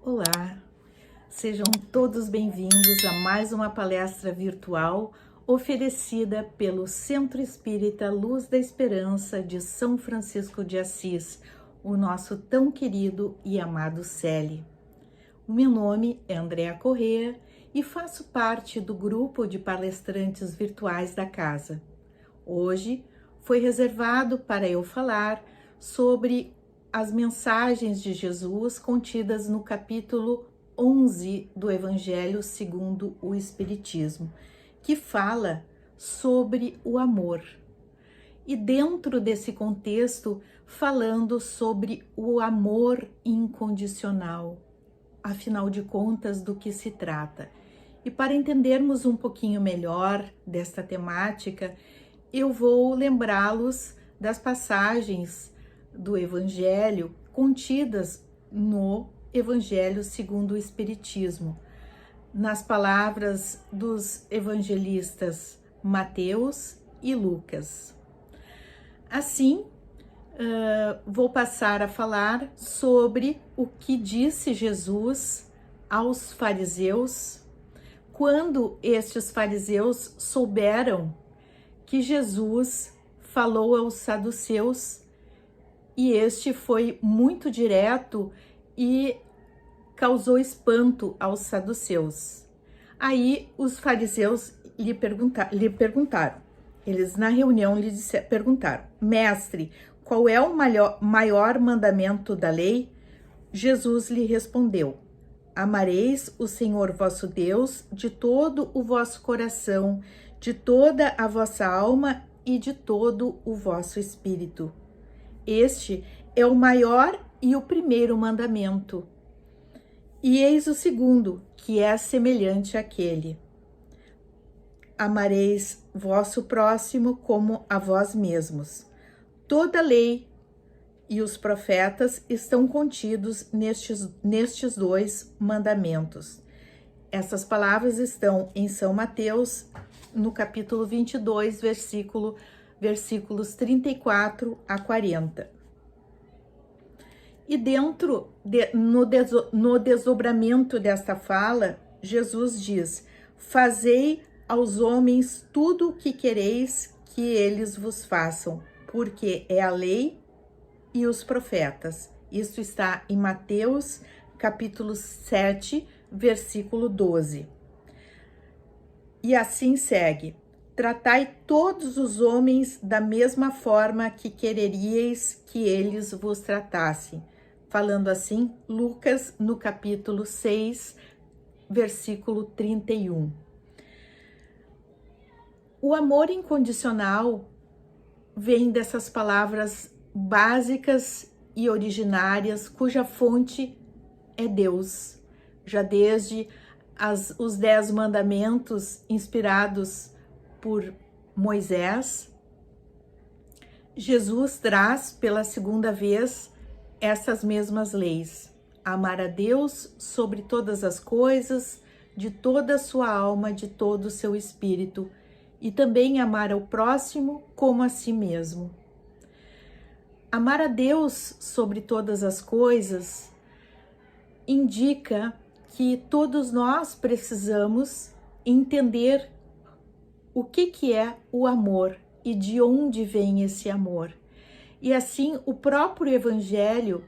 Olá, sejam todos bem-vindos a mais uma palestra virtual oferecida pelo Centro Espírita Luz da Esperança de São Francisco de Assis, o nosso tão querido e amado CELE. O meu nome é Andréa Corrêa e faço parte do grupo de palestrantes virtuais da casa. Hoje foi reservado para eu falar sobre as mensagens de Jesus contidas no capítulo 11 do Evangelho segundo o Espiritismo, que fala sobre o amor. E dentro desse contexto, falando sobre o amor incondicional, afinal de contas, do que se trata. E para entendermos um pouquinho melhor desta temática, eu vou lembrá-los das passagens do Evangelho contidas no Evangelho segundo o Espiritismo, nas palavras dos evangelistas Mateus e Lucas. Assim, vou passar a falar sobre o que disse Jesus aos fariseus quando estes fariseus souberam que Jesus falou aos saduceus, e este foi muito direto e causou espanto aos saduceus. Aí os fariseus lhe perguntaram, eles na reunião perguntaram: Mestre, qual é o maior mandamento da lei? Jesus lhe respondeu: Amareis o Senhor vosso Deus de todo o vosso coração, de toda a vossa alma e de todo o vosso espírito. Este é o maior e o primeiro mandamento. E eis o segundo, que é semelhante àquele: Amareis vosso próximo como a vós mesmos. Toda a lei e os profetas estão contidos nestes dois mandamentos. Essas palavras estão em São Mateus, no capítulo 22, versículos 34 a 40. E no desdobramento desta fala, Jesus diz: Fazei aos homens tudo o que quereis que eles vos façam, porque é a lei e os profetas. Isso está em Mateus, capítulo 7, versículo 12. E assim segue: Tratai todos os homens da mesma forma que quereríeis que eles vos tratassem. Falando assim, Lucas, no capítulo 6, versículo 31. O amor incondicional vem dessas palavras básicas e originárias, cuja fonte é Deus. Já desde os 10 mandamentos inspirados por Moisés, Jesus traz pela segunda vez essas mesmas leis: amar a Deus sobre todas as coisas, de toda a sua alma, de todo o seu espírito, e também amar ao próximo como a si mesmo. Amar a Deus sobre todas as coisas indica que todos nós precisamos entender o que é o amor e de onde vem esse amor. E assim, o próprio Evangelho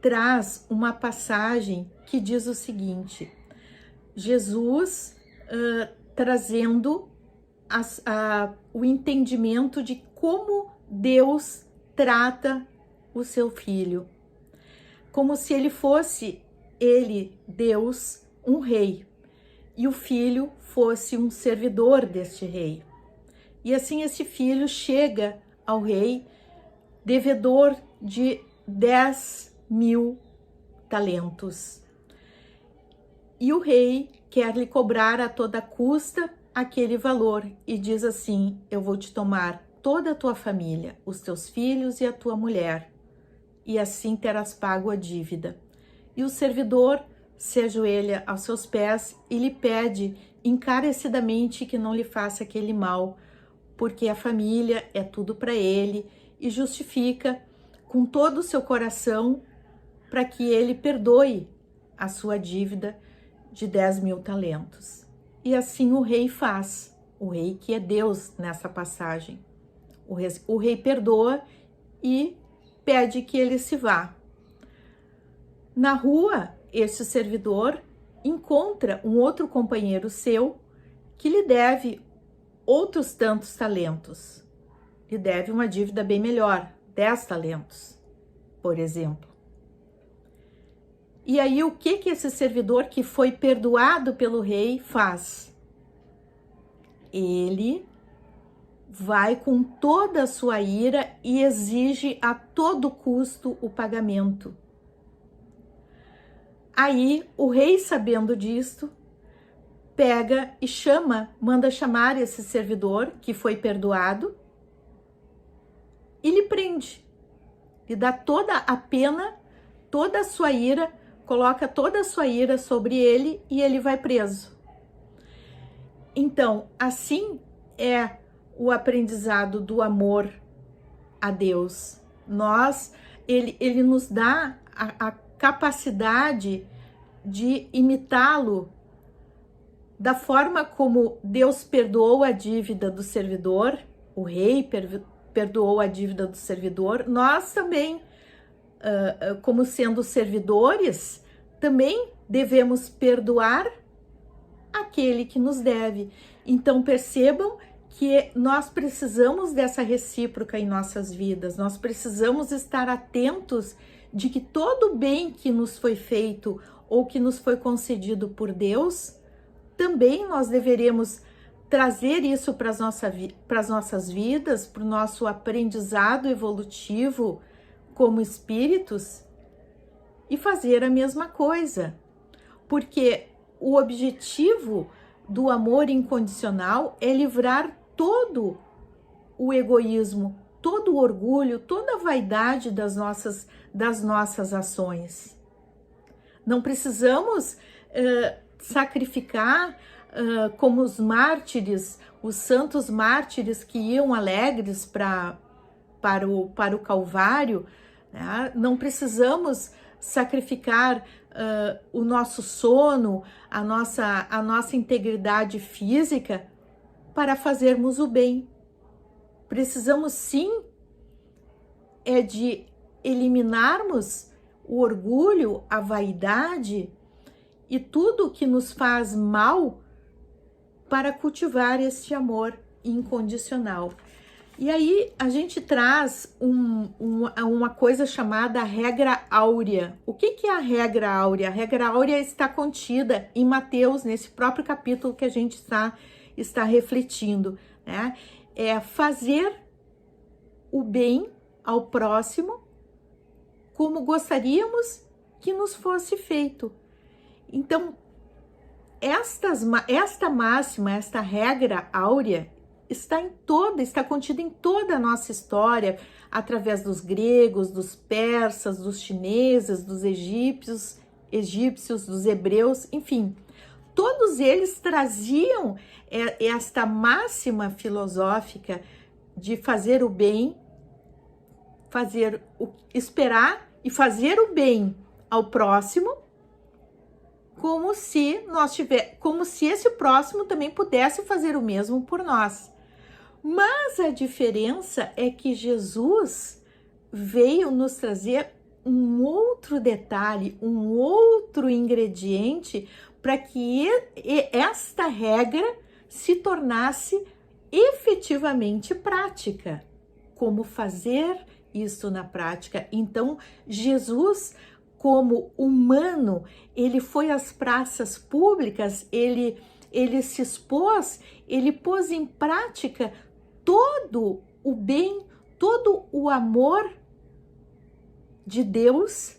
traz uma passagem que diz o seguinte: Jesus trazendo o entendimento de como Deus trata o seu filho, como se ele fosse, Deus, um rei, e o filho fosse um servidor deste rei. E assim esse filho chega ao rei devedor de 10.000 talentos. E o rei quer lhe cobrar a toda custa aquele valor e diz assim: eu vou te tomar toda a tua família, os teus filhos e a tua mulher, e assim terás pago a dívida. E o servidor se ajoelha aos seus pés e lhe pede encarecidamente que não lhe faça aquele mal, porque a família é tudo para ele, e justifica com todo o seu coração para que ele perdoe a sua dívida de 10.000 talentos. E assim o rei faz, o rei que é Deus nessa passagem. O rei perdoa e pede que ele se vá. Na rua, esse servidor encontra um outro companheiro seu que lhe deve outros tantos talentos. Lhe deve uma dívida bem melhor, 10 talentos, por exemplo. E aí, o que esse servidor que foi perdoado pelo rei faz? Ele vai com toda a sua ira e exige a todo custo o pagamento. Aí, o rei, sabendo disto, pega e manda chamar esse servidor que foi perdoado e lhe prende. Lhe dá toda a pena, toda a sua ira, coloca toda a sua ira sobre ele e ele vai preso. Então, assim é o aprendizado do amor a Deus. Ele nos dá a capacidade de imitá-lo da forma como Deus perdoou a dívida do servidor, o rei perdoou a dívida do servidor. Nós também, como sendo servidores, também devemos perdoar aquele que nos deve. Então percebam que nós precisamos dessa recíproca em nossas vidas, nós precisamos estar atentos de que todo o bem que nos foi feito ou que nos foi concedido por Deus, também nós deveremos trazer isso para as nossas vidas, para o nosso aprendizado evolutivo como espíritos e fazer a mesma coisa. Porque o objetivo do amor incondicional é livrar todo o egoísmo, todo o orgulho, toda a vaidade das nossas ações. Não precisamos sacrificar como os mártires, os santos mártires que iam alegres para o Calvário, né? Não precisamos sacrificar o nosso sono, a nossa integridade física para fazermos o bem. Precisamos sim de eliminarmos o orgulho, a vaidade e tudo que nos faz mal para cultivar este amor incondicional. E aí a gente traz uma coisa chamada regra áurea. O que é a regra áurea? A regra áurea está contida em Mateus, nesse próprio capítulo que a gente está refletindo, né? É fazer o bem ao próximo como gostaríamos que nos fosse feito. Então, esta máxima, esta regra áurea, está contida em toda a nossa história, através dos gregos, dos persas, dos chineses, dos egípcios, dos hebreus, enfim. Todos eles traziam esta máxima filosófica de fazer o bem, esperar e fazer o bem ao próximo, como se esse próximo também pudesse fazer o mesmo por nós. Mas a diferença é que Jesus veio nos trazer um outro detalhe, um outro ingrediente para que esta regra se tornasse efetivamente prática. Como fazer isso na prática? Então, Jesus, como humano, ele foi às praças públicas, ele se expôs, ele pôs em prática todo o bem, todo o amor de Deus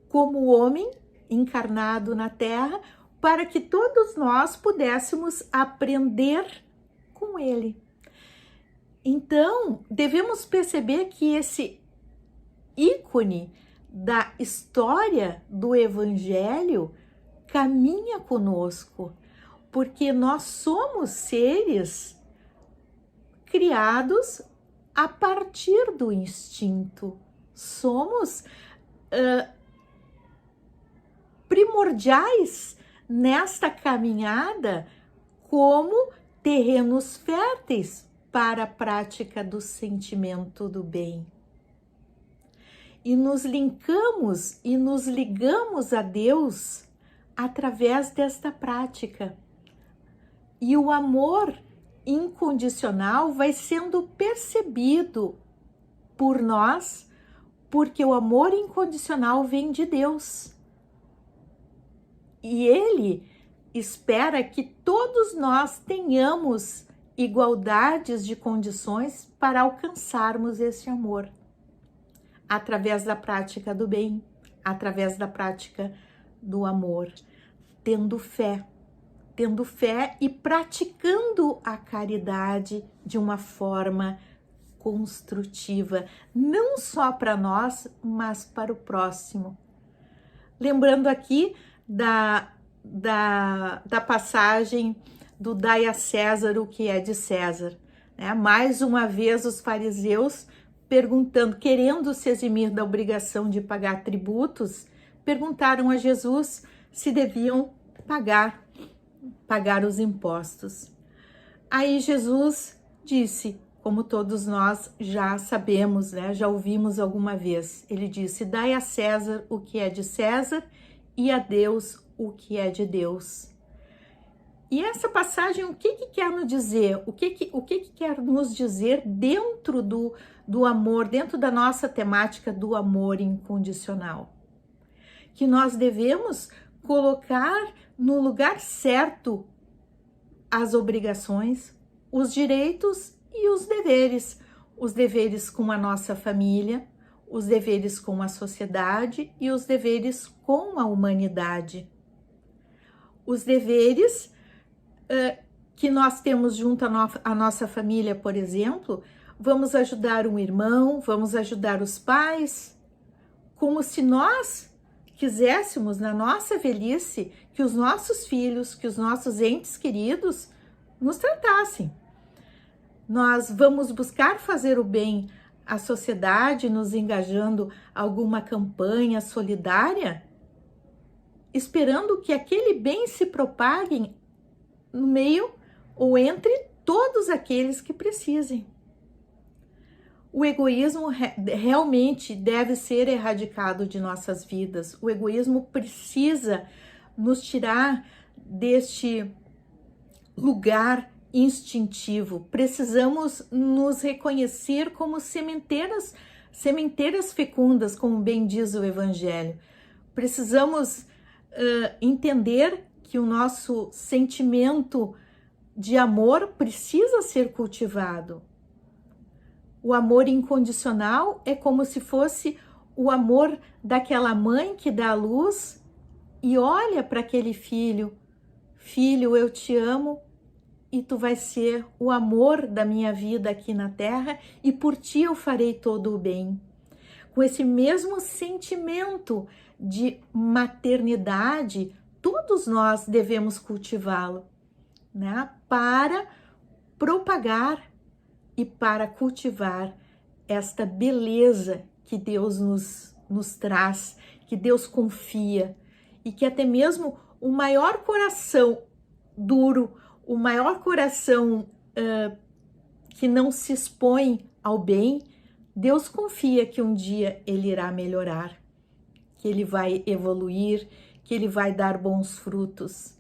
como homem encarnado na Terra, para que todos nós pudéssemos aprender com ele. Então, devemos perceber que esse ícone da história do Evangelho caminha conosco, porque nós somos seres criados a partir do instinto. Somos primordiais nesta caminhada como terrenos férteis para a prática do sentimento do bem. E nos linkamos e nos ligamos a Deus através desta prática. E o amor incondicional vai sendo percebido por nós, porque o amor incondicional vem de Deus. E Ele espera que todos nós tenhamos igualdades de condições para alcançarmos esse amor. Através da prática do bem, através da prática do amor, tendo fé e praticando a caridade de uma forma construtiva, não só para nós, mas para o próximo. Lembrando aqui da passagem do dai a César o que é de César, né? Mais uma vez os fariseus perguntando, querendo se eximir da obrigação de pagar tributos, perguntaram a Jesus se deviam pagar os impostos. Aí Jesus disse, como todos nós já sabemos, né? Já ouvimos alguma vez, ele disse, dai a César o que é de César e a Deus o que é de Deus. E essa passagem, o que quer nos dizer? O que quer nos dizer dentro do amor, dentro da nossa temática do amor incondicional? Que nós devemos colocar no lugar certo as obrigações, os direitos e os deveres com a nossa família, os deveres com a sociedade e os deveres com a humanidade. Os deveres que nós temos junto à nossa família, por exemplo, vamos ajudar um irmão, vamos ajudar os pais, como se nós quiséssemos na nossa velhice que os nossos filhos, que os nossos entes queridos nos tratassem. Nós vamos buscar fazer o bem à sociedade, nos engajando alguma campanha solidária, esperando que aquele bem se propague no meio ou entre todos aqueles que precisem. O egoísmo realmente deve ser erradicado de nossas vidas. O egoísmo precisa nos tirar deste lugar instintivo. Precisamos nos reconhecer como sementeiras fecundas, como bem diz o Evangelho. Precisamos entender que o nosso sentimento de amor precisa ser cultivado. O amor incondicional é como se fosse o amor daquela mãe que dá a luz e olha para aquele filho. Filho, eu te amo e tu vais ser o amor da minha vida aqui na terra e por ti eu farei todo o bem. Com esse mesmo sentimento de maternidade, todos nós devemos cultivá-lo, né? Para propagar e para cultivar esta beleza que Deus nos traz, que Deus confia, e que até mesmo o maior coração duro, o maior coração que não se expõe ao bem, Deus confia que um dia ele irá melhorar, que ele vai evoluir, que ele vai dar bons frutos.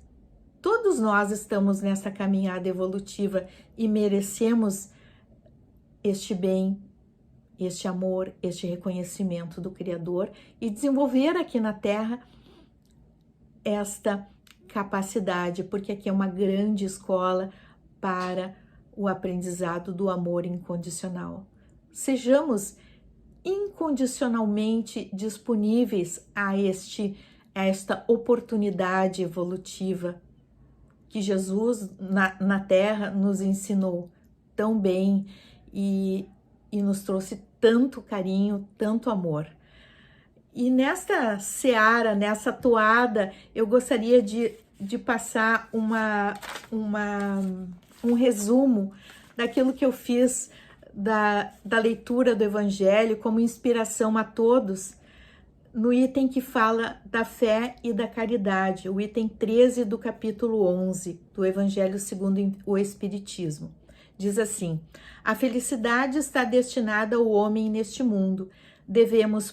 Todos nós estamos nessa caminhada evolutiva e merecemos este bem, este amor, este reconhecimento do Criador e desenvolver aqui na Terra esta capacidade, porque aqui é uma grande escola para o aprendizado do amor incondicional. Sejamos incondicionalmente disponíveis a esta oportunidade evolutiva que Jesus na Terra nos ensinou tão bem e nos trouxe tanto carinho, tanto amor. E nesta seara, nessa toada, eu gostaria de passar um resumo daquilo que eu fiz da leitura do Evangelho como inspiração a todos, no item que fala da fé e da caridade, o item 13 do capítulo 11 do Evangelho segundo o Espiritismo. Diz assim: a felicidade está destinada ao homem neste mundo. Devemos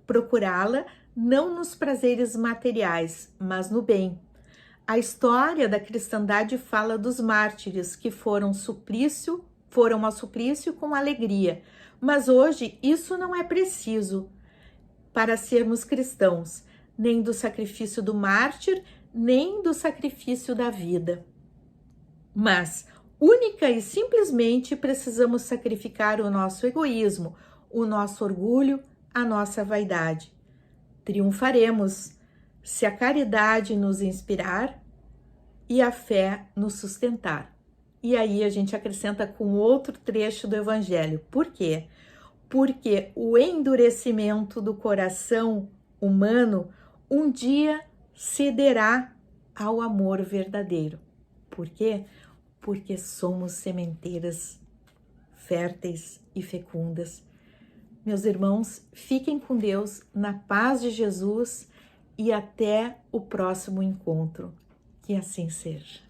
procurá-la não nos prazeres materiais, mas no bem. A história da cristandade fala dos mártires que foram ao suplício com alegria, mas hoje isso não é preciso para sermos cristãos, nem do sacrifício do mártir, nem do sacrifício da vida. Mas, única e simplesmente, precisamos sacrificar o nosso egoísmo, o nosso orgulho, a nossa vaidade. Triunfaremos se a caridade nos inspirar e a fé nos sustentar. E aí a gente acrescenta com outro trecho do Evangelho. Por quê? Porque o endurecimento do coração humano um dia cederá ao amor verdadeiro. Por quê? Porque somos sementeiras férteis e fecundas. Meus irmãos, fiquem com Deus, na paz de Jesus e até o próximo encontro. Que assim seja.